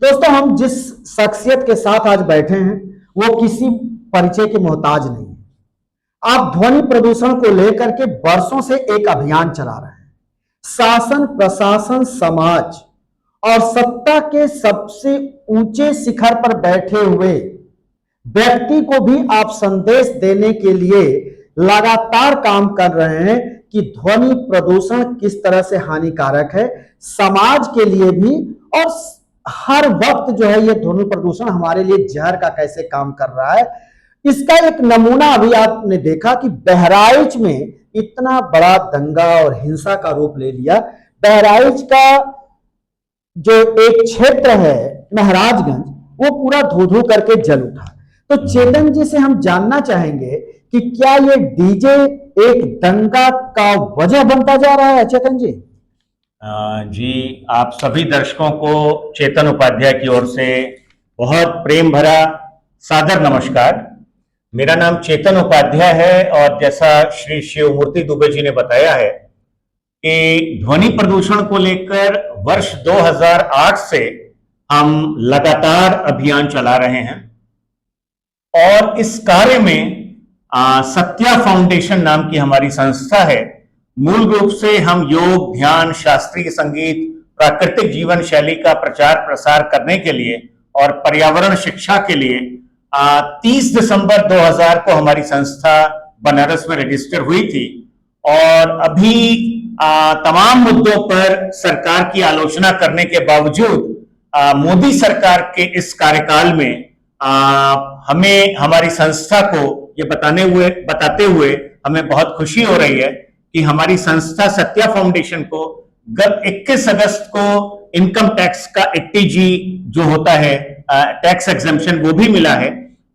दोस्तों, हम जिस शख्सियत के साथ आज बैठे हैं वो किसी परिचय के मोहताज नहीं है। आप ध्वनि प्रदूषण को लेकर के वर्षों से एक अभियान चला रहे हैं। शासन, प्रशासन, समाज और सत्ता के सबसे ऊंचे शिखर पर बैठे हुए व्यक्ति को भी आप संदेश देने के लिए लगातार काम कर रहे हैं कि ध्वनि प्रदूषण किस तरह से हानिकारक है समाज के लिए भी, और हर वक्त जो है ये ध्वनि प्रदूषण हमारे लिए जहर का कैसे काम कर रहा है। इसका एक नमूना अभी आपने देखा कि बहराइच में इतना बड़ा दंगा और हिंसा का रूप ले लिया। बहराइच का जो एक क्षेत्र है महाराजगंज, वो पूरा धू धू करके जल उठा। तो चेतन जी से हम जानना चाहेंगे कि क्या ये डीजे एक दंगा का वजह बनता जा रहा है। चेतन जी। जी, आप सभी दर्शकों को चेतन उपाध्याय की ओर से बहुत प्रेम भरा सादर नमस्कार। मेरा नाम चेतन उपाध्याय है और जैसा श्री शिवमूर्ति दुबे जी ने बताया है कि ध्वनि प्रदूषण को लेकर वर्ष 2008 से हम लगातार अभियान चला रहे हैं और इस कार्य में सत्या फाउंडेशन नाम की हमारी संस्था है। मूल रूप से हम योग, ध्यान, शास्त्रीय संगीत, प्राकृतिक जीवन शैली का प्रचार प्रसार करने के लिए और पर्यावरण शिक्षा के लिए 30 दिसंबर 2000 को हमारी संस्था बनारस में रजिस्टर हुई थी और अभी तमाम मुद्दों पर सरकार की आलोचना करने के बावजूद मोदी सरकार के इस कार्यकाल में हमें, हमारी संस्था को ये बताते हुए हमें बहुत खुशी हो रही है कि हमारी संस्था सत्या फाउंडेशन को गत 21 अगस्त को इनकम टैक्स का 80G जो होता है टैक्स एग्जम्पशन, वो भी मिला है।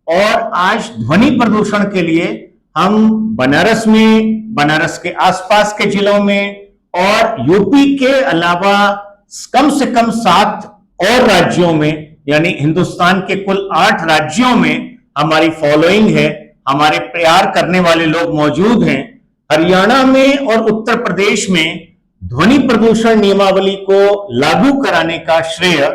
और आज ध्वनि प्रदूषण के लिए हम बनारस में, बनारस के आसपास के जिलों में और यूपी के अलावा कम से कम 7 और राज्यों में, यानी हिंदुस्तान के कुल 8 राज्यों में हमारी फॉलोइंग है, हमारे प्यार करने वाले लोग मौजूद हैं। हरियाणा में और उत्तर प्रदेश में ध्वनि प्रदूषण नियमावली को लागू कराने का श्रेय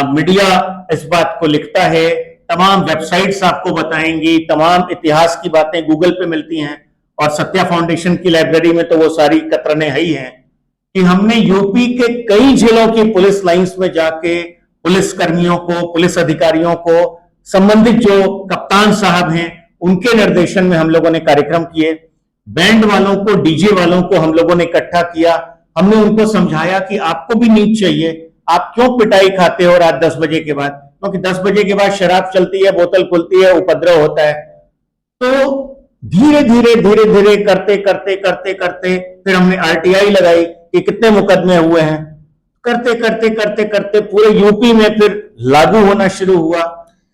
मीडिया इस बात को लिखता है। तमाम वेबसाइट्स आपको बताएंगी, तमाम इतिहास की बातें गूगल पे मिलती हैं और सत्या फाउंडेशन की लाइब्रेरी में तो वो सारी कतरने है ही हैं कि हमने यूपी के कई जिलों की पुलिस लाइंस में जाके पुलिस कर्मियों को, पुलिस अधिकारियों को, संबंधित जो कप्तान साहब हैं उनके निर्देशन में हम लोगों ने कार्यक्रम किए। बैंड वालों को, डीजे वालों को हम लोगों ने इकट्ठा किया। हमने उनको समझाया कि आपको भी नींद चाहिए, आप क्यों पिटाई खाते हो रात 10 बजे के बाद, क्योंकि 10 बजे के बाद शराब चलती है, बोतल खुलती है, उपद्रव होता है। तो धीरे धीरे करते करते फिर हमने RTI लगाई कि कितने मुकदमे हुए हैं। करते पूरे यूपी में फिर लागू होना शुरू हुआ।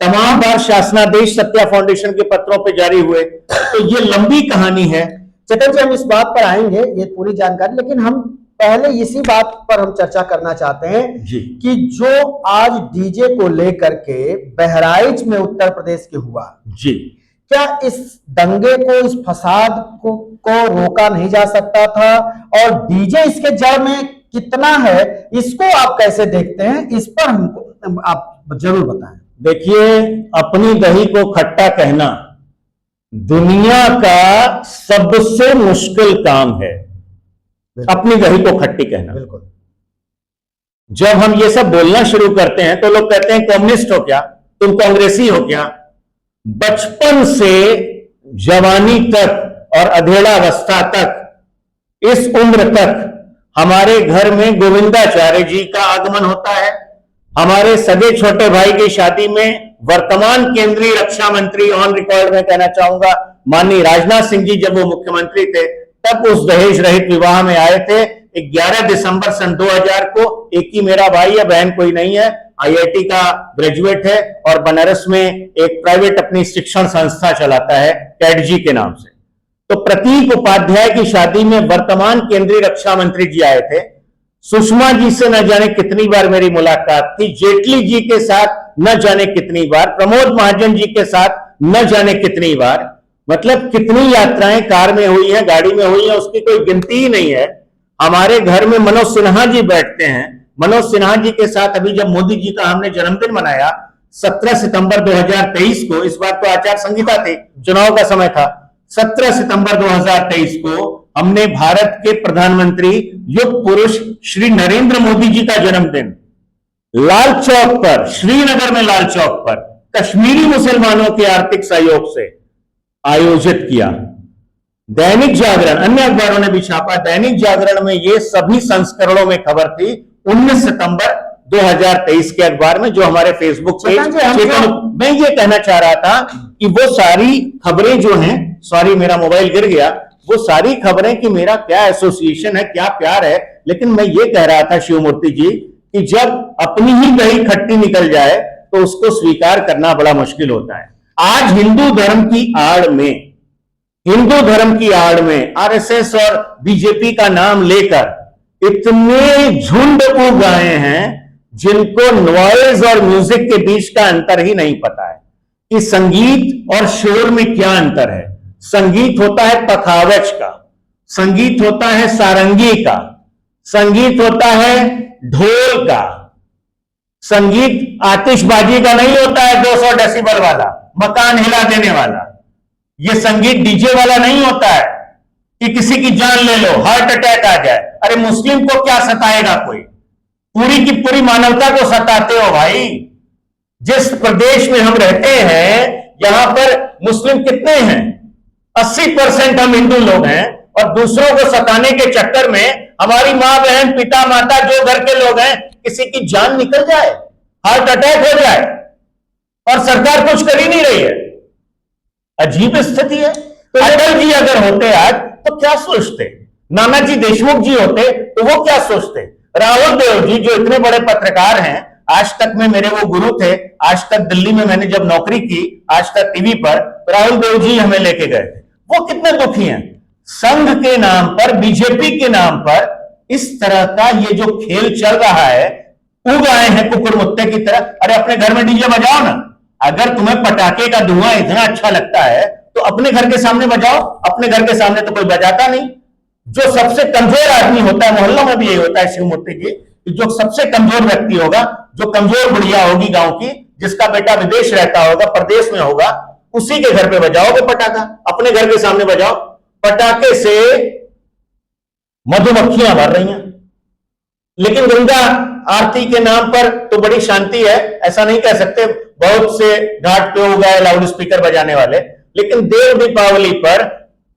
तमाम बार शासनादेश सत्या फाउंडेशन के पत्रों पे जारी हुए। तो ये लंबी कहानी है। चेतन जी, हम इस बात पर आएंगे, ये पूरी जानकारी, लेकिन हम पहले इसी बात पर हम चर्चा करना चाहते हैं जी कि जो आज डीजे को लेकर के बहराइच में उत्तर प्रदेश के हुआ जी, क्या इस दंगे को, इस फसाद को रोका नहीं जा सकता था? और डीजे इसके जड़ में कितना है, इसको आप कैसे देखते हैं? इस पर हमको आप जरूर बताएं। देखिए, अपनी दही को खट्टा कहना दुनिया का सबसे मुश्किल काम है, अपनी दही को खट्टी कहना। बिल्कुल। जब हम ये सब बोलना शुरू करते हैं तो लोग कहते हैं कम्युनिस्ट हो क्या, तुम कांग्रेसी हो क्या। बचपन से जवानी तक और अधेड़ावस्था तक, इस उम्र तक हमारे घर में गोविंदाचार्य जी का आगमन होता है। हमारे सगे छोटे भाई की शादी में वर्तमान केंद्रीय रक्षा मंत्री, ऑन रिकॉर्ड में कहना चाहूंगा, माननीय राजनाथ सिंह जी जब वो मुख्यमंत्री थे तब उस दहेज रहित विवाह में आए थे। 11 दिसंबर सन 2000 को एक ही मेरा भाई है, बहन कोई नहीं है, IIT का ग्रेजुएट है और बनारस में एक प्राइवेट अपनी शिक्षण संस्था चलाता है कैडजी के नाम से। तो प्रतीक उपाध्याय की शादी में वर्तमान केंद्रीय रक्षा मंत्री जी आए थे। सुषमा जी से न जाने कितनी बार मेरी मुलाकात थी, जेटली जी के साथ न जाने कितनी बार, प्रमोद महाजन जी के साथ न जाने कितनी बार, मतलब कितनी यात्राएं कार में हुई हैं, गाड़ी में हुई हैं, उसकी कोई गिनती ही नहीं है। हमारे घर में मनोज सिन्हा जी बैठते हैं मनोज सिन्हा जी के साथ अभी जब मोदी जी का हमने जन्मदिन मनाया 17 सितंबर 2023 को, इस बार तो आचार संहिता थी, चुनाव का समय था, 17 सितंबर 2023 को हमने भारत के प्रधानमंत्री युग पुरुष श्री नरेंद्र मोदी जी का जन्मदिन लाल चौक पर, श्रीनगर में लाल चौक पर कश्मीरी मुसलमानों के आर्थिक सहयोग से आयोजित किया। दैनिक जागरण, अन्य अखबारों ने भी छापा, दैनिक जागरण में ये सभी संस्करणों में खबर थी 19 सितंबर 2023 के अखबार में, जो हमारे फेसबुक पेज। मैं ये कहना चाह रहा था कि वो सारी खबरें जो हैं, सॉरी मेरा मोबाइल गिर गया, वो सारी खबरें कि मेरा क्या एसोसिएशन है, क्या प्यार है, लेकिन मैं ये कह रहा था शिवमूर्ति जी कि जब अपनी ही दही खट्टी निकल जाए तो उसको स्वीकार करना बड़ा मुश्किल होता है। आज हिंदू धर्म की आड़ में आरएसएस और बीजेपी का नाम लेकर इतने झुंड उग आए हैं जिनको नॉइज और म्यूजिक के बीच का अंतर ही नहीं पता है कि संगीत और शोर में क्या अंतर है। संगीत होता है पखावज का, संगीत होता है सारंगी का, संगीत होता है ढोल का, संगीत आतिशबाजी का नहीं होता है 200 डेसिबल वाला, मकान हिला देने वाला। यह संगीत डीजे वाला नहीं होता है कि किसी की जान ले लो, हार्ट अटैक आ जाए। अरे मुस्लिम को क्या सताएगा कोई, पूरी की पूरी मानवता को सताते हो भाई। जिस प्रदेश में हम रहते हैं यहां पर मुस्लिम कितने हैं, 80% हम हिंदू लोग हैं, और दूसरों को सताने के चक्कर में हमारी मां बहन पिता माता जो घर के लोग हैं, किसी की जान निकल जाए, हार्ट अटैक हो जाए, और सरकार कुछ कर ही नहीं रही है। अजीब स्थिति है। तो अटल जी अगर होते आज तो क्या सोचते, नानाजी देशमुख जी होते तो वो क्या सोचते, राहुल देव जी जो इतने बड़े पत्रकार हैं, आज तक में मेरे वो गुरु थे, आज तक दिल्ली में मैंने जब नौकरी की, आज तक टीवी पर राहुल देव जी हमें लेके गए थे, वो कितने दुखी हैं। संघ के नाम पर, बीजेपी के नाम पर इस तरह का ये जो खेल चल रहा है, उग आए हैं कुकुर मुत्ते की तरह। अरे अपने घर में डीजे बजाओ ना, अगर तुम्हें पटाखे का धुआं इतना अच्छा लगता है तो अपने घर के सामने बजाओ, अपने घर के सामने तो कोई बजाता नहीं। जो सबसे कमजोर आदमी होता है, मोहल्लों में भी यही होता है शिवमूर्ति जी, जो सबसे कमजोर व्यक्ति होगा, जो कमजोर बुढ़िया होगी गांव की, जिसका बेटा विदेश रहता होगा, प्रदेश में होगा, उसी के घर पे बजाओगे पटाखा, अपने घर के सामने बजाओ। पटाखे से मधुमक्खियां भर रही हैं, लेकिन गंगा आरती के नाम पर तो बड़ी शांति है, ऐसा नहीं कह सकते। बहुत से घाट पे हो गए लाउड स्पीकर बजाने वाले, लेकिन देव दीपावली पर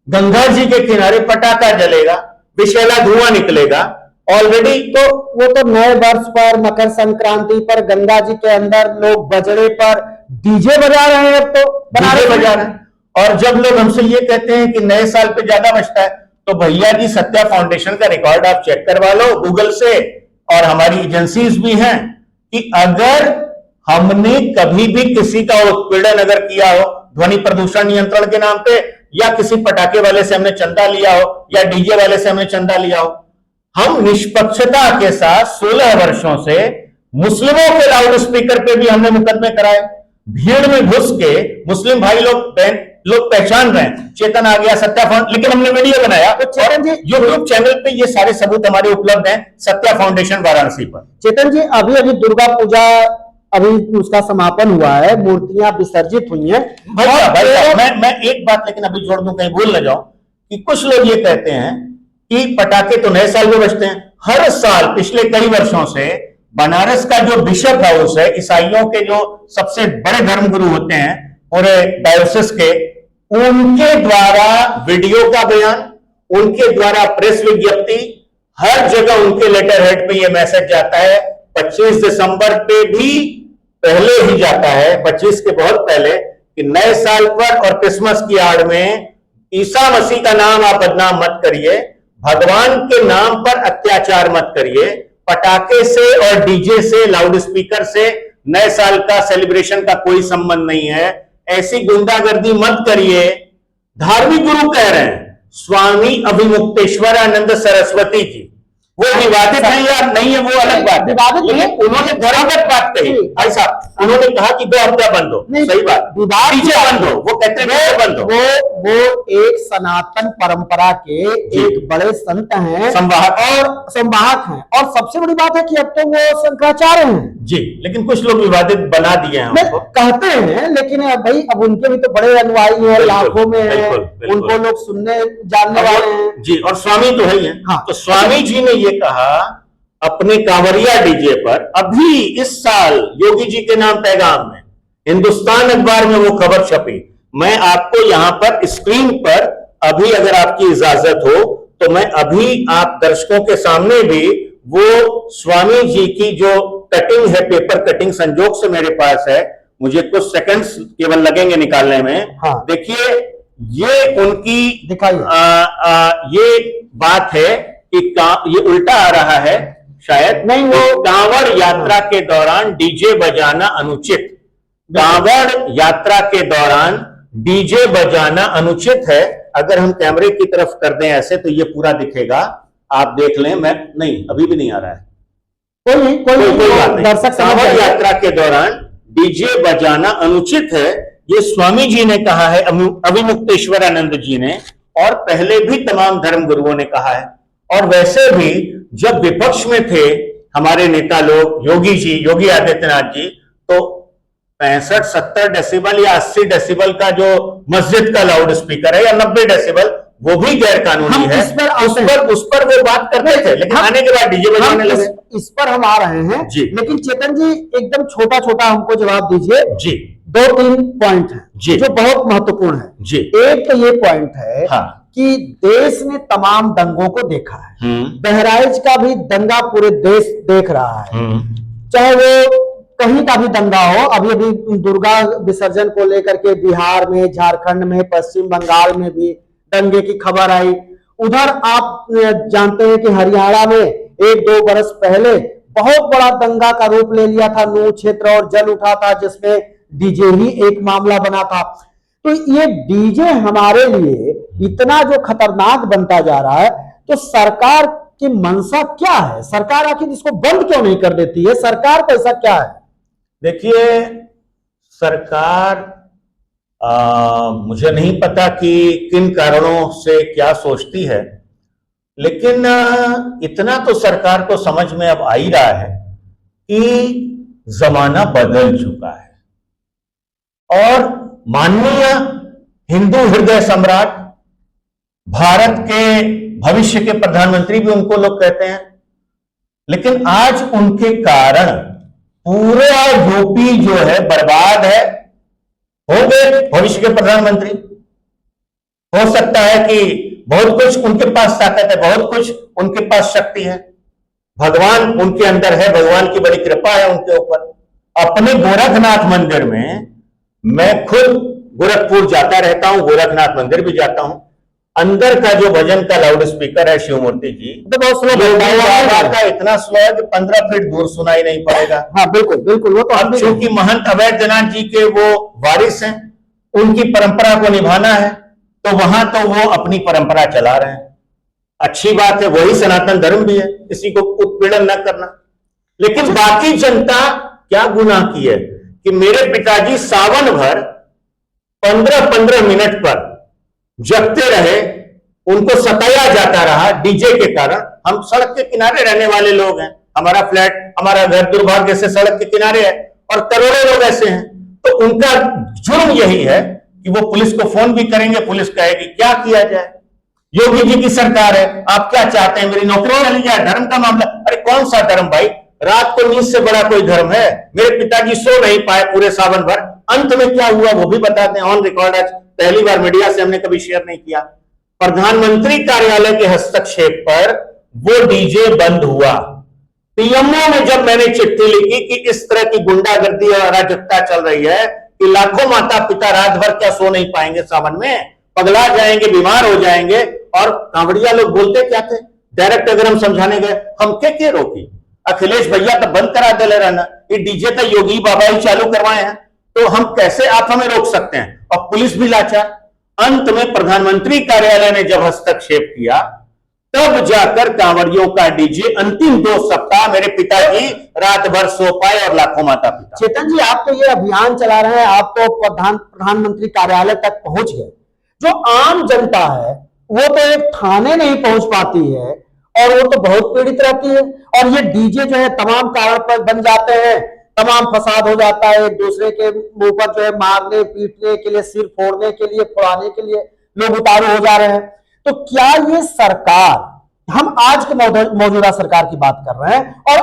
गंगा जी के किनारे पटाखा जलेगा, विषैला धुआं निकलेगा ऑलरेडी। तो वो तो नए वर्ष पर, मकर संक्रांति पर, गंगा जी के अंदर लोग बजड़े पर डीजे बजा रहे हैं, अब तो डीजे बजा रहे हैं। और जब लोग हमसे ये कहते हैं कि नए साल पे ज्यादा बचता है, तो भैया जी सत्या फाउंडेशन का रिकॉर्ड आप चेक करवा लो गूगल से, और हमारी एजेंसीज भी हैं, कि अगर हमने कभी भी किसी का उत्पीड़न अगर किया हो ध्वनि प्रदूषण नियंत्रण के नाम पे, या किसी पटाखे वाले से हमने चंदा लिया हो, या डीजे वाले से हमने चंदा लिया हो, हम निष्पक्षता के साथ 16 वर्षों से मुस्लिमों के लाउड स्पीकर पे भी हमने मुकदमे कराए। भीड़ में घुस के मुस्लिम भाई लोग पहचान रहे हैं, चेतन आ गया, सत्या फाउंडेशन, लेकिन हमने वीडियो बनाया तो चेतन जी यूट्यूब चैनल पे ये सारे सबूत हमारे उपलब्ध हैं, सत्या फाउंडेशन वाराणसी पर। चेतन जी अभी अभी दुर्गा पूजा अभी उसका समापन हुआ है, मूर्तियां विसर्जित हुई हैं। मैं एक बात लेकिन अभी जोड़ दूं, कहीं भूल न जाऊं, कि कुछ लोग ये कहते हैं कि पटाखे तो नए साल में बजते हैं। हर साल पिछले कई वर्षों से बनारस का जो बिशप हाउस है, ईसाइयों के जो सबसे बड़े धर्मगुरु होते हैं पूरे डायोसिस के, उनके द्वारा वीडियो का बयान, उनके द्वारा प्रेस विज्ञप्ति, हर जगह उनके लेटर हेड पे ये मैसेज जाता है। 25 दिसंबर पे भी पहले ही जाता है, 25 के बहुत पहले, कि नए साल पर और क्रिसमस की आड़ में ईसा मसीह का नाम आप बदनाम मत करिए, भगवान के नाम पर अत्याचार मत करिए, पटाखे से और डीजे से, लाउड स्पीकर से नए साल का सेलिब्रेशन का कोई संबंध नहीं है, ऐसी गुंडागर्दी मत करिए। धार्मिक गुरु कह रहे हैं, स्वामी अभिमुक्तेश्वरानंद सरस्वती जी, वो विवादित है या नहीं है वो अलग बात है, उन्होंने धर्मगत बात कही। भाई साहब उन्होंने कहा कि 2 हफ्ता बंद हो। नहीं, सही बात, विवाद डीजे बंद हो, वो कहते हैं डीजे बंद हो। वो एक सनातन परंपरा के एक बड़े संत हैं, संवाहक हैं, और सबसे बड़ी बात है कि अब तो वो शंकराचार्य हैं जी, लेकिन कुछ लोग विवादित बना दिए हैं उनको। कहते हैं, लेकिन भाई अब उनके भी तो बड़े अनुयायी हैं, लाखों में हैं, उनको लोग सुनने जानने वाले हैं जी, और स्वामी तो है ही है। हाँ, तो स्वामी जी ने ये कहा अपने कांवरिया डीजे पर, अभी इस साल योगी जी के नाम पैगाम में हिंदुस्तान अखबार में वो खबर छपी। मैं आपको यहां पर स्क्रीन पर अभी, अगर आपकी इजाजत हो तो मैं अभी आप दर्शकों के सामने भी वो स्वामी जी की जो कटिंग है, पेपर कटिंग संजोग से मेरे पास है, मुझे कुछ सेकंड्स केवल लगेंगे निकालने में। हाँ। देखिए, ये उनकी दिखाइए। ये बात है कि ये उल्टा आ रहा है शायद, नहीं, वो कांवड़ यात्रा के दौरान डीजे बजाना अनुचित। कांवड़ यात्रा के दौरान डीजे बजाना अनुचित है। अगर हम कैमरे की तरफ कर दें ऐसे तो ये पूरा दिखेगा, आप देख लें। मैं नहीं, अभी भी नहीं आ रहा है, कोई बात नहीं। दर्शक कांवड़ यात्रा के दौरान डीजे बजाना अनुचित है, ये स्वामी जी ने कहा है, अविमुक्तेश्वरानंद जी ने, और पहले भी तमाम धर्म गुरुओं ने कहा है। और वैसे भी जब विपक्ष में थे हमारे नेता लोग, योगी जी, योगी आदित्यनाथ जी, तो 65-70 डेसिबल या 80 डेसिबल का जो मस्जिद का लाउड स्पीकर है, या 90 डेसिबल, वो भी गैर कानूनी है। उस पर वो बात करते थे, लेकिन आने के बाद डीजे बजाने लगे। इस पर हम आ रहे हैं जी। लेकिन चेतन जी एकदम छोटा छोटा हमको जवाब दीजिए जी। 2-3 पॉइंट हैं जो बहुत महत्वपूर्ण है जी। एक तो ये पॉइंट है कि देश ने तमाम दंगों को देखा है। बहराइच का भी दंगा पूरे देश देख रहा है, चाहे वो कहीं का भी दंगा हो। अभी अभी दुर्गा विसर्जन को लेकर के बिहार में, झारखंड में, पश्चिम बंगाल में भी दंगे की खबर आई। उधर आप जानते हैं कि हरियाणा में 1-2 बरस पहले बहुत बड़ा दंगा का रूप ले लिया था, नूह क्षेत्र, और जल उठा था, जिसमें डीजे ही एक मामला बना था। तो ये डीजे हमारे लिए इतना जो खतरनाक बनता जा रहा है, तो सरकार की मंशा क्या है? सरकार आखिर इसको बंद क्यों नहीं कर देती है? सरकार को ऐसा क्या है? देखिए, सरकार मुझे नहीं पता कि किन कारणों से क्या सोचती है, लेकिन इतना तो सरकार को समझ में अब आ ही रहा है कि जमाना बदल चुका है। और माननीय हिंदू हृदय सम्राट, भारत के भविष्य के प्रधानमंत्री भी उनको लोग कहते हैं, लेकिन आज उनके कारण पूरा यूपी जो है बर्बाद है। होंगे भविष्य के प्रधानमंत्री, हो सकता है कि बहुत कुछ उनके पास ताकत है, बहुत कुछ उनके पास शक्ति है, भगवान उनके अंदर है, भगवान की बड़ी कृपा है उनके ऊपर। अपने गोरखनाथ मंदिर में, मैं खुद गोरखपुर जाता रहता हूं, गोरखनाथ मंदिर भी जाता हूं, अंदर का जो भजन का लाउड स्पीकर है शिवमूर्ति जी, तो बहुत स्लो का, इतना स्लो है कि 15 फीट दूर सुनाई नहीं पड़ेगा। हाँ बिल्कुल बिल्कुल। वो तो अब चूंकि महंत अवैधनाथ जी के वो वारिस हैं, उनकी परंपरा को निभाना है, तो वहां तो वो अपनी परंपरा चला रहे हैं, अच्छी बात है, वही सनातन धर्म भी है, किसी को उत्पीड़न न करना। लेकिन बाकी जनता क्या गुनाह की है कि मेरे पिताजी सावन भर 15-15 मिनट पर जगते रहे, उनको सताया जाता रहा डीजे के कारण। हम सड़क के किनारे रहने वाले लोग हैं, हमारा फ्लैट, हमारा घर दुर्भाग्य से सड़क के किनारे है, और करोड़ों लोग ऐसे हैं। तो उनका जुर्म यही है कि वो पुलिस को फोन भी करेंगे, पुलिस कहेगी क्या किया जाए, योगी जी की सरकार है, आप क्या चाहते हैं, मेरी नौकरी चली जाए, धर्म का मामला। अरे कौन सा धर्म भाई, रात को नींद से बड़ा कोई धर्म है? मेरे पिताजी सो नहीं पाए पूरे सावन भर, अंत में क्या हुआ वो भी बताते हैं, ऑन रिकॉर्ड। आज पहली बार मीडिया से हमने कभी शेयर नहीं किया। प्रधानमंत्री कार्यालय के हस्तक्षेप पर वो डीजे बंद हुआ। पीएमओ में जब मैंने चिट्ठी लिखी कि इस तरह की गुंडागर्दी और अराजकता चल रही है कि लाखों माता पिता रात भर क्या सो नहीं पाएंगे, सावन में पगला जाएंगे, बीमार हो जाएंगे, और कांवड़िया लोग बोलते क्या थे, डायरेक्ट अगर हम समझाने गए, हम क्या रोकी, अखिलेश भैया तो बंद करा दे रहना, ये डीजे तो योगी बाबा ही चालू करवाए हैं, तो हम कैसे, आप हमें रोक सकते हैं? और पुलिस भी लाचार। अंत में प्रधानमंत्री कार्यालय ने जब हस्तक्षेप किया तब जाकर कांवड़ियों का डीजे अंतिम 2 सप्ताह मेरे पिताजी रात भर सो पाए और लाखों माता पिता। चेतन जी, आप तो ये अभियान चला रहे हैं, आप तो प्रधानमंत्री कार्यालय तक पहुंच गए। जो आम जनता है वो तो एक थाने नहीं पहुंच पाती है और वो तो बहुत पीड़ित रहती है। और ये डीजे जो है तमाम कारण पर बन जाते हैं, तमाम फसाद हो जाता है, एक दूसरे के मुंह पर जो है मारने पीटने के लिए, सिर फोड़ने के लिए, फोड़ाने के लिए लोग उतारू हो जा रहे हैं। तो क्या ये सरकार, हम आज के मौजूदा सरकार की बात कर रहे हैं और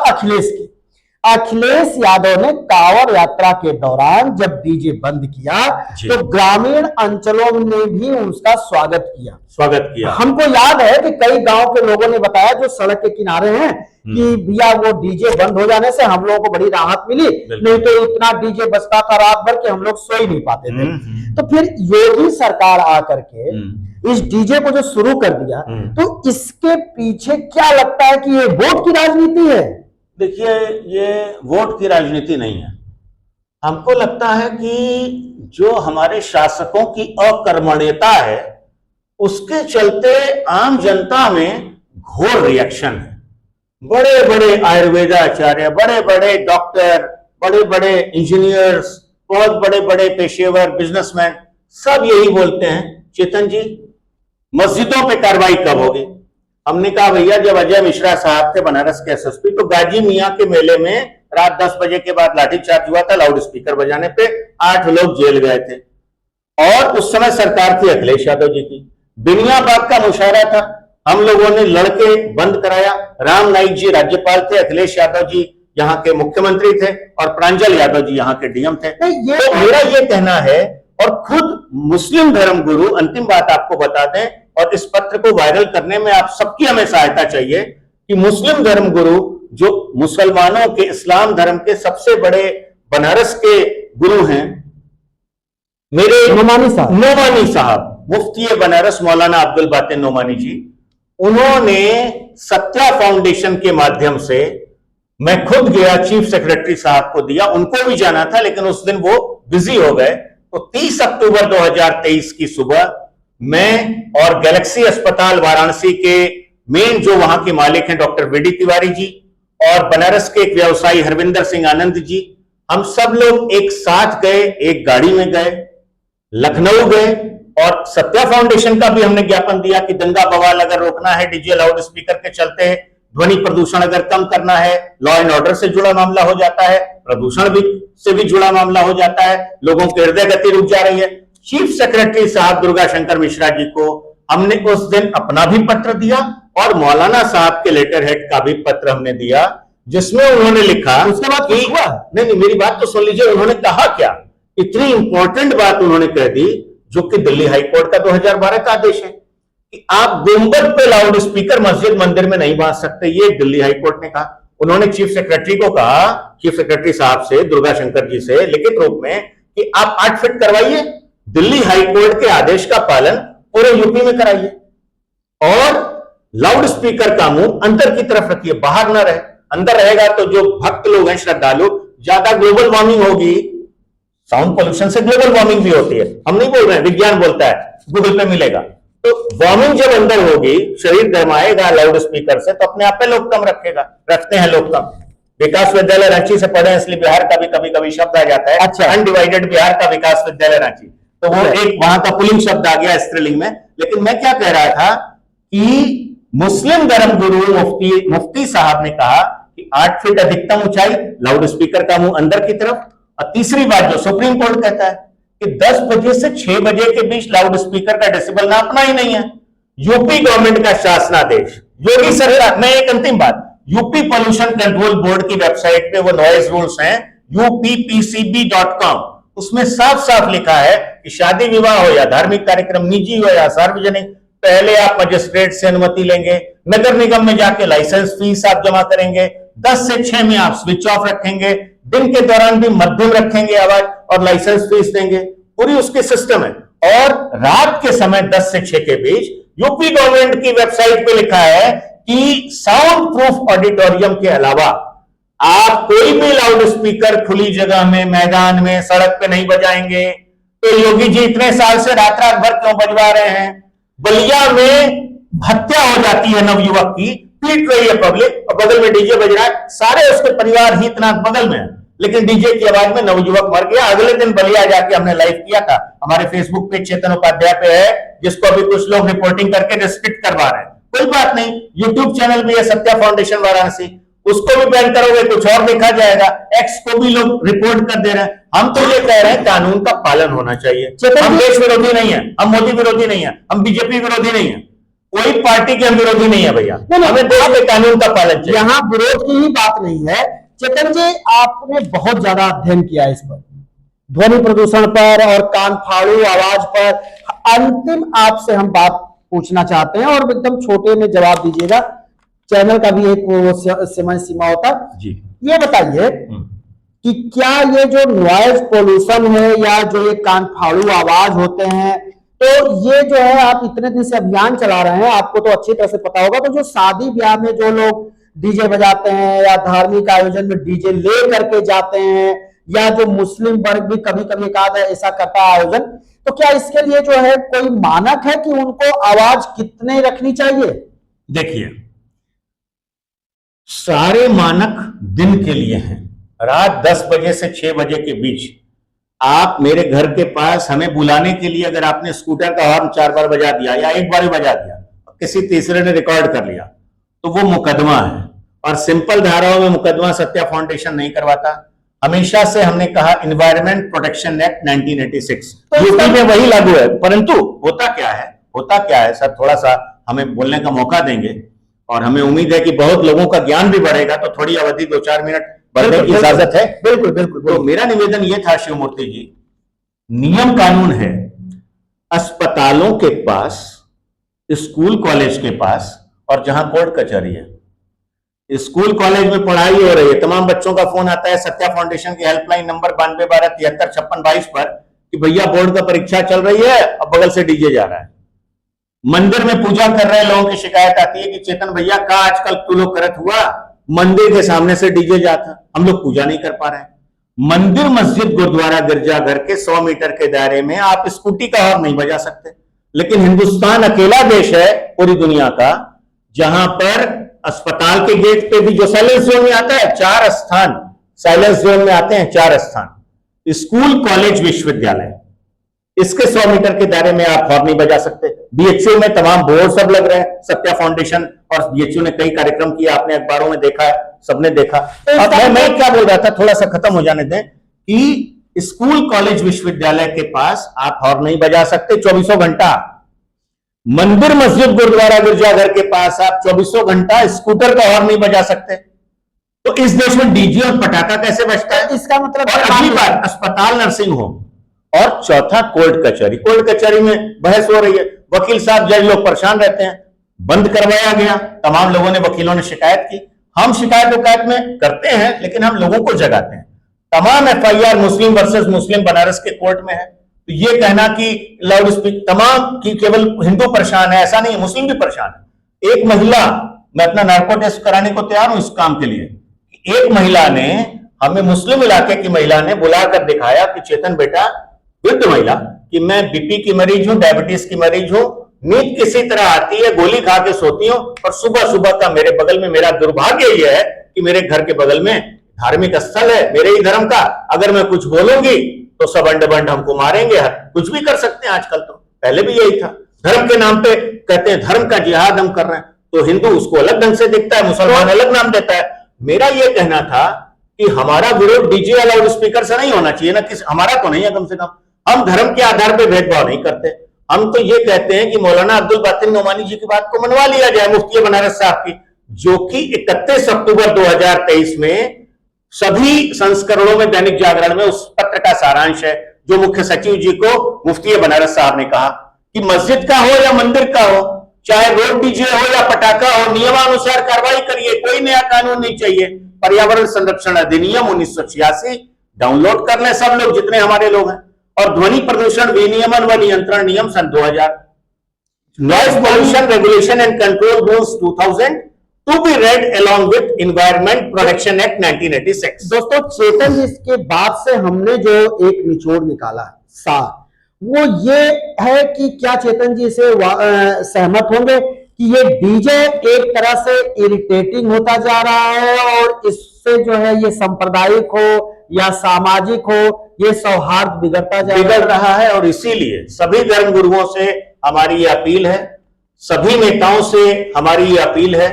अखिलेश यादव ने कांवड़ यात्रा के दौरान जब डीजे बंद किया तो ग्रामीण अंचलों ने भी उसका स्वागत किया। हमको याद है कि कई गांव के लोगों ने बताया जो सड़क के किनारे हैं कि भैया वो डीजे बंद हो जाने से हम लोगों को बड़ी राहत मिली, नहीं तो इतना डीजे बजता था रात भर कि हम लोग सो ही नहीं पाते थे। तो फिर योगी सरकार आकर के इस डीजे को जो शुरू कर दिया, तो इसके पीछे क्या लगता है कि ये वोट की राजनीति है? देखिए, ये वोट की राजनीति नहीं है। हमको लगता है कि जो हमारे शासकों की अकर्मण्यता है उसके चलते आम जनता में घोर रिएक्शन है। बड़े बड़े आयुर्वेदाचार्य, बड़े बड़े डॉक्टर, बड़े बड़े इंजीनियर्स, बहुत बड़े बड़े पेशेवर बिजनेसमैन सब यही बोलते हैं, चेतन जी मस्जिदों पे कार्रवाई कब होगी? हमने कहा भैया, जब अजय मिश्रा साहब थे बनारस के एसएसपी तो गाजी मियां के मेले में रात 10 बजे के बाद लाठीचार्ज हुआ था, लाउड स्पीकर बजाने पे 8 लोग जेल गए थे। और उस समय सरकार थी अखिलेश यादव जी की, बिनियाबाग का मुशायरा था, हम लोगों ने लड़के बंद कराया। राम नाईक जी राज्यपाल थे, अखिलेश यादव जी यहाँ के मुख्यमंत्री थे और प्रांजल यादव जी यहाँ के डीएम थे। तो मेरा ये कहना है, और खुद मुस्लिम धर्म गुरु, अंतिम बात आपको बता दें और इस पत्र को वायरल करने में आप सबकी हमें सहायता चाहिए, कि मुस्लिम धर्म गुरु जो मुसलमानों के, इस्लाम धर्म के सबसे बड़े बनारस के गुरु हैं, मेरे नोमानी साहब, मुफ्ती बनारस मौलाना अब्दुल बातिन नोमानी जी, उन्होंने सत्या फाउंडेशन के माध्यम से, मैं खुद गया, चीफ सेक्रेटरी साहब को दिया, उनको भी जाना था लेकिन उस दिन वो बिजी हो गए। तो 30 अक्टूबर 2023 की सुबह मैं और गैलेक्सी अस्पताल वाराणसी के मेन जो वहां के मालिक हैं डॉक्टर वीडी तिवारी जी और बनारस के एक व्यवसायी हरविंदर सिंह आनंद जी, हम सब लोग एक साथ गए, एक गाड़ी में गए, लखनऊ गए और सत्या फाउंडेशन का भी हमने ज्ञापन दिया कि दंगा बवाल अगर रोकना है, डीजे लाउड स्पीकर के चलते ध्वनि प्रदूषण अगर कम करना है, लॉ एंड ऑर्डर से जुड़ा मामला हो जाता है, प्रदूषण भी से भी जुड़ा मामला हो जाता है, लोगों की हृदय गति रुक जा रही है। चीफ सेक्रेटरी साहब दुर्गा शंकर मिश्रा जी को हमने उस दिन अपना भी पत्र दिया और मौलाना साहब के लेटर हेड का भी पत्र हमने दिया, जिसमें उन्होंने लिखा, उसके बाद नहीं, मेरी बात तो सुन लीजिए, उन्होंने कहा क्या, इतनी इंपॉर्टेंट बात उन्होंने कह दी, जो कि दिल्ली हाईकोर्ट का 2012 का आदेश है कि आप गुंबद पे लाउड स्पीकर मस्जिद मंदिर में नहीं बांध सकते, ये दिल्ली हाईकोर्ट ने कहा। उन्होंने चीफ सेक्रेटरी को कहा, चीफ सेक्रेटरी साहब से, दुर्गा शंकर जी से लिखित रूप में, कि आप 8 फीट करवाइए, दिल्ली हाईकोर्ट के आदेश का पालन पूरे यूपी में कराइए और लाउड स्पीकर का मुंह अंदर की तरफ रखिए, बाहर ना रहे। अंदर रहेगा तो जो भक्त लोग हैं, श्रद्धालु, ज्यादा ग्लोबल वार्मिंग होगी, साउंड पोल्यूशन से ग्लोबल वार्मिंग भी होती है, हम नहीं बोल रहे हैं, विज्ञान बोलता है, गूगल पे मिलेगा। तो वार्मिंग जब अंदर होगी, शरीर गर्माएगा लाउड स्पीकर से, तो अपने आप पे लोग कम रखते हैं लोग कम। विकास विद्यालय रांची से पढ़े इसलिए बिहार का भी कभी कभी शब्द आ जाता है, अच्छा, अनडिवाइडेड बिहार का विकास विद्यालय रांची, तो वो एक वहां का पुल्लिंग शब्द आ गया स्त्रीलिंग में। लेकिन मैं क्या कह रहा था कि मुस्लिम धर्म गुरु मुफ्ती साहब ने कहा कि 8 फीट अधिकतम ऊंचाई, लाउड स्पीकर का मुंह अंदर की तरफ, और तीसरी बात जो सुप्रीम कोर्ट कहता है कि 10 बजे से 6 बजे के बीच लाउड स्पीकर का डेसिबल नापना ही नहीं है। यूपी गवर्नमेंट का शासनादेश, योगी सरकार, मैं एक अंतिम बात, यूपी पोल्यूशन कंट्रोल बोर्ड की वेबसाइट पे वो नॉइज रूल्स हैं, uppcb.com, उसमें साफ साफ लिखा है कि शादी विवाह हो या धार्मिक कार्यक्रम, निजी हो या सार्वजनिक, पहले आप मजिस्ट्रेट से अनुमति लेंगे, नगर निगम में जाके लाइसेंस फीस आप जमा करेंगे, 10 से 6 में आप स्विच ऑफ रखेंगे, दिन के दौरान भी मध्यम रखेंगे आवाज और लाइसेंस फीस देंगे, पूरी उसके सिस्टम है। और रात के समय 10 से 6 के बीच यूपी गवर्नमेंट की वेबसाइट पे लिखा है कि साउंड प्रूफ ऑडिटोरियम के अलावा आप कोई भी लाउड स्पीकर खुली जगह में, मैदान में, सड़क पे नहीं बजाएंगे। तो योगी जी इतने साल से रात रात भर क्यों बजवा रहे हैं? बलिया में हत्या हो जाती है नवयुवक की, पीट रही है पब्लिक और बगल में डीजे बज रहा है, सारे उसके परिवार हितनाथ बगल में है, लेकिन डीजे की आवाज में नवयुवक मर गया। अगले दिन बलिया जाके हमने लाइव किया था, हमारे फेसबुक पे चेतन उपाध्याय पे है, जिसको अभी कुछ लोग रिपोर्टिंग करके रिस्ट्रिक्ट करवा रहे हैं। कोई बात नहीं, यूट्यूब चैनल भी है सत्या फाउंडेशन वाराणसी, उसको भी बैन करोगे कुछ और देखा जाएगा। एक्स को भी लोग रिपोर्ट कर दे रहे हैं। हम तो ये कह रहे हैं कानून का पालन होना चाहिए। हम देश विरोधी नहीं है, हम मोदी विरोधी नहीं है, हम बीजेपी विरोधी नहीं है, कोई पार्टी के हम विरोधी नहीं है भैया। हमें देश के कानून का पालन चाहिए। यहाँ विरोध की ही बात नहीं है। चेतन जी, आपने बहुत ज्यादा अध्ययन किया इस पर, ध्वनि प्रदूषण पर और कान फाड़ू आवाज पर। अंतिम आपसे हम बात पूछना चाहते हैं और एकदम छोटे में जवाब दीजिएगा, चैनल का भी एक वो समय सीमा होता जी। ये बताइए कि क्या ये जो नॉइज पोल्यूशन है या जो ये कान फाड़ू आवाज होते हैं, तो ये जो है आप इतने दिन से अभियान चला रहे हैं, आपको तो अच्छी तरह से पता होगा, तो जो शादी ब्याह में जो लोग डीजे बजाते हैं या धार्मिक आयोजन में डीजे ले करके जाते हैं, या जो मुस्लिम वर्ग भी कभी कभी कहा ऐसा करता है आयोजन, तो क्या इसके लिए जो है कोई मानक है कि उनको आवाज कितने रखनी चाहिए? देखिए, सारे मानक दिन के लिए हैं। रात 10 बजे से 6 बजे के बीच आप मेरे घर के पास हमें बुलाने के लिए अगर आपने स्कूटर का हॉर्न 4 बार बजा दिया या एक बार ही बजा दिया, किसी तीसरे ने रिकॉर्ड कर लिया, तो वो मुकदमा है। और सिंपल धाराओं में मुकदमा सत्या फाउंडेशन नहीं करवाता। हमेशा से हमने कहा इन्वायरमेंट प्रोटेक्शन एक्ट 1986 यूपी में वही लागू है। परंतु होता क्या है सर, थोड़ा सा हमें बोलने का मौका देंगे और हमें उम्मीद है कि बहुत लोगों का ज्ञान भी बढ़ेगा, तो थोड़ी अवधि 2-4 मिनट बढ़ने की इजाजत है। बिल्कुल बिल्कुल। तो मेरा निवेदन यह था शिवमूर्ति जी, नियम कानून है, अस्पतालों के पास, स्कूल कॉलेज के पास और जहां कोर्ट कचहरी है, स्कूल कॉलेज में पढ़ाई हो रही है, तमाम बच्चों का फोन आता है सत्या फाउंडेशन की हेल्पलाइन नंबर 9212735622 पर कि भैया बोर्ड का परीक्षा चल रही है, अब बगल से डीजे जा रहा है। मंदिर में पूजा कर रहे लोगों की शिकायत आती है कि चेतन भैया का आजकल तू लोग करत हुआ, मंदिर के सामने से डीजे जाता, हम लोग पूजा नहीं कर पा रहे हैं। मंदिर, मस्जिद, गुरुद्वारा, गिरजाघर के 100 मीटर के दायरे में आप स्कूटी का हॉर्न नहीं बजा सकते। लेकिन हिंदुस्तान अकेला देश है पूरी दुनिया का जहां पर अस्पताल के गेट पे भी जो साइलेंस जोन में आता है, 4 स्थान साइलेंस जोन में आते हैं, 4 स्थान, स्कूल, कॉलेज, विश्वविद्यालय, इसके 100 मीटर के दायरे में आप हॉर्न नहीं बजा सकते। बीएचयू में तमाम बोर्ड सब लग रहे हैं, सत्या फाउंडेशन और बीएचयू ने कई कार्यक्रम किया, आपने अखबारों में देखा है, सबने देखा। अब मैं क्या बोल रहा था, थोड़ा सा खत्म हो जाने दें, कि स्कूल, कॉलेज, विश्वविद्यालय के पास आप हॉर्न नहीं बजा सकते 24 घंटा। मंदिर, मस्जिद, गुरुद्वारा, गिरजाघर के पास आप 24 घंटा स्कूटर का हॉर्न नहीं बजा सकते। तो इस देश में डीजे और पटाखा कैसे बजता है? इसका मतलब और अगली बात, अस्पताल, नर्सिंग होम, और चौथा कोर्ट कचहरी। कोर्ट कचहरी में बहस हो रही है, वकील साहब, जज लोग परेशान रहते हैं, बंद करवाया गया, तमाम लोगों ने, वकीलों ने शिकायत की। हम शिकायत में करते हैं, लेकिन हम लोगों को जगाते हैं। तमाम एफआईआर मुस्लिम वर्सेस मुस्लिम बनारस के कोर्ट में है। तो ये कहना कि लाउड स्पीकर तमाम की केवल हिंदू परेशान है, ऐसा नहीं है, मुस्लिम भी परेशान है। एक महिला, मैं अपना नार्को टेस्ट कराने को तैयार हूं इस काम के लिए, एक महिला ने हमें, मुस्लिम इलाके की महिला ने बुलाकर दिखाया कि चेतन बेटा, वृद्ध महिला, कि मैं बीपी की मरीज हूं, डायबिटीज की मरीज हूं, नींद किसी तरह आती है, गोली खा के सोती हूं, और सुबह सुबह का मेरे बगल में, मेरा दुर्भाग्य यह है कि मेरे घर के बगल में धार्मिक स्थल है मेरे ही धर्म का, अगर मैं कुछ बोलूंगी तो सब अंड बंड हमको मारेंगे, कुछ भी कर सकते हैं आजकल। तो पहले भी यही था, धर्म के नाम पे कहते हैं धर्म का जिहाद हम कर रहे हैं, तो हिंदू उसको अलग ढंग से दिखता है, मुसलमान अलग नाम देता है। मेरा यह कहना था कि हमारा विरोध डीजे या लाउड स्पीकर से नहीं होना चाहिए ना, किस हमारा तो नहीं है, कम से कम हम धर्म के आधार पर भेदभाव नहीं करते। हम तो ये कहते हैं कि मौलाना अब्दुल बातिन नोमानी जी की बात को मनवा लिया जाए, मुफ्ती बनारस साहब की, जो कि 31 अक्टूबर 2023 में सभी संस्करणों में दैनिक जागरण में उस पत्र का सारांश है, जो मुख्य सचिव जी को मुफ्ती बनारस साहब ने कहा कि मस्जिद का हो या मंदिर का हो, चाहे रोड डीजे हो या पटाखा हो, नियमानुसार कार्रवाई करिए, कोई नया कानून नहीं चाहिए। पर्यावरण संरक्षण अधिनियम 1986 डाउनलोड कर लें सब लोग, जितने हमारे लोग हैं, और ध्वनि प्रदूषण विनियमन व नियंत्रण नियम सन 2000, noise pollution regulation and control rules 2000 to be read along with environment protection act 1986। दोस्तों, चेतन जी इसके बाद से हमने जो एक निचोड़ निकाला सार, वो ये है कि क्या चेतन जी इसे सहमत होंगे कि ये डीजे एक तरह से इरिटेटिंग होता जा रहा है और इससे जो है ये सांप्रदायिक हो या सामाजिक हो, ये सौहार्द बिगड़ रहा है। और इसीलिए सभी धर्म गुरुओं से हमारी ये अपील है, सभी नेताओं से हमारी ये अपील है,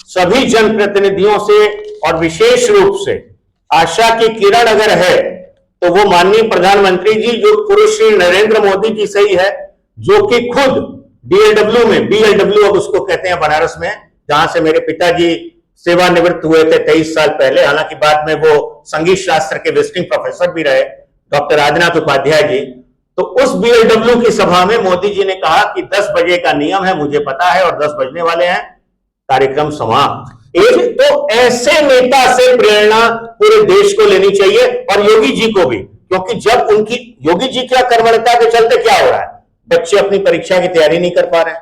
सभी जनप्रतिनिधियों से, और विशेष रूप से आशा की किरण अगर है तो वो माननीय प्रधानमंत्री जी, जो पुरुष श्री नरेंद्र मोदी जी से ही है, जो कि खुद बीएलडब्ल्यू में, बीएलडब्ल्यू अब उसको कहते हैं बनारस में, जहां से मेरे पिताजी सेवानिवृत्त हुए थे 23 साल पहले, हालांकि बाद में वो संगीत शास्त्र के विजिटिंग प्रोफेसर भी रहे, डॉक्टर आदिनाथ उपाध्याय जी। तो उस बीएलडब्ल्यू की सभा में मोदी जी ने कहा कि 10 बजे का नियम है, मुझे पता है, और 10 बजने वाले हैं, कार्यक्रम समाप्त। एक तो ऐसे नेता से प्रेरणा पूरे देश को लेनी चाहिए, और योगी जी को भी, क्योंकि जब उनकी, योगी जी क्या कर्मठता के चलते क्या हो रहा है, बच्चे अपनी परीक्षा की तैयारी नहीं कर पा रहे हैं,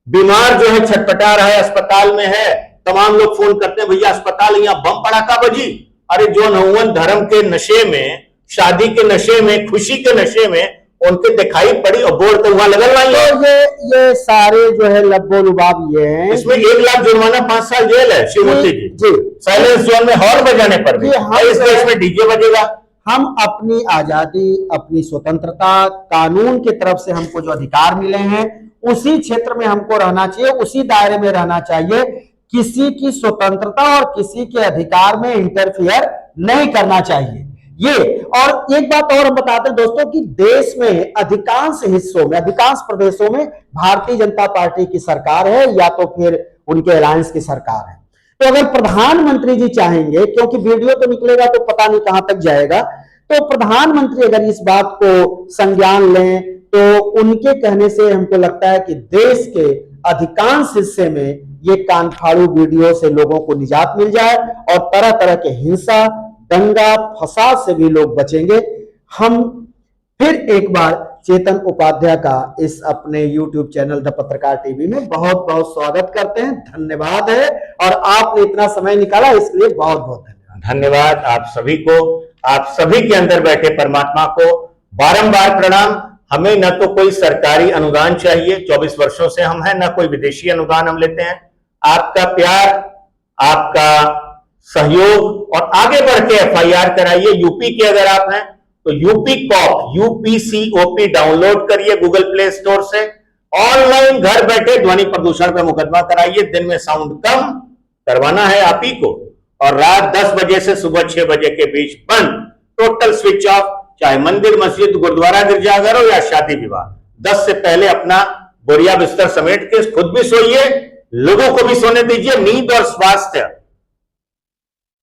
बीमार जो है छटपटा रहा है, अस्पताल में है, तमाम लोग फोन करते हैं भैया अस्पताल, यहां बम पड़ाका बजी। अरे जो नौवन धर्म के नशे में, शादी के नशे में, खुशी के नशे में उनके दिखाई पड़ी और बोर्ड तो वहां लगल वाली है। तो ये सारे जो है लब्बो लुबाब ये हैं, इसमें 1 लाख जुर्माना, 5 साल जेल है शिवमूर्ति जी। साइलेंस जोन में हॉर्न बजाने पर भी इस देश में डीजे बजेगा। हम अपनी आजादी, अपनी स्वतंत्रता, कानून की तरफ से हमको जो अधिकार मिले हैं उसी क्षेत्र में हमको रहना चाहिए, उसी दायरे में रहना चाहिए। किसी की स्वतंत्रता और किसी के अधिकार में इंटरफियर नहीं करना चाहिए ये। और एक बात और हम बताते हैं दोस्तों कि देश में अधिकांश हिस्सों में, अधिकांश प्रदेशों में भारतीय जनता पार्टी की सरकार है या तो फिर उनके अलायंस की सरकार है। तो अगर प्रधानमंत्री जी चाहेंगे, क्योंकि वीडियो तो निकलेगा तो पता नहीं कहां तक जाएगा, तो प्रधानमंत्री अगर इस बात को संज्ञान लें तो उनके कहने से हमको लगता है कि देश के अधिकांश हिस्से में ये कानफाड़ू वीडियो से लोगों को निजात मिल जाए और तरह तरह के हिंसा, दंगा, फसाद से भी लोग बचेंगे। हम फिर एक बार चेतन उपाध्याय का इस अपने YouTube चैनल द पत्रकार टीवी में बहुत बहुत स्वागत करते हैं। धन्यवाद है, और आपने इतना समय निकाला इसके लिए बहुत बहुत धन्यवाद। धन्यवाद आप सभी को, आप सभी के अंदर बैठे परमात्मा को बारंबार प्रणाम। हमें न तो कोई सरकारी अनुदान चाहिए, 24 वर्षों से हम हैं, न कोई विदेशी अनुदान हम लेते हैं। आपका प्यार, आपका सहयोग, और आगे बढ़ के FIR कराइए। यूपी के अगर आप हैं तो यूपी कॉप, UPCOP डाउनलोड करिए गूगल प्ले स्टोर से, ऑनलाइन घर बैठे ध्वनि प्रदूषण पे मुकदमा कराइए। दिन में साउंड कम करवाना है आप ही को, और रात 10 बजे से सुबह 6 बजे के बीच बंद, टोटल स्विच ऑफ, चाहे मंदिर, मस्जिद, गुरुद्वारा, गिरजाघर हो या शादी विवाह। 10 से पहले अपना बोरिया बिस्तर समेट के खुद भी सोइए, लोगों को भी सोने दीजिए। नींद और स्वास्थ्य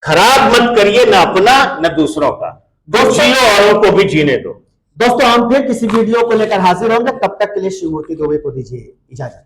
खराब मत करिए, ना अपना न दूसरों का। जियो औरों को भी जीने दो। दोस्तों हम फिर किसी वीडियो को लेकर हाजिर होंगे, तब तक के लिए शिवमूर्ति दुबे को दीजिए इजाजत।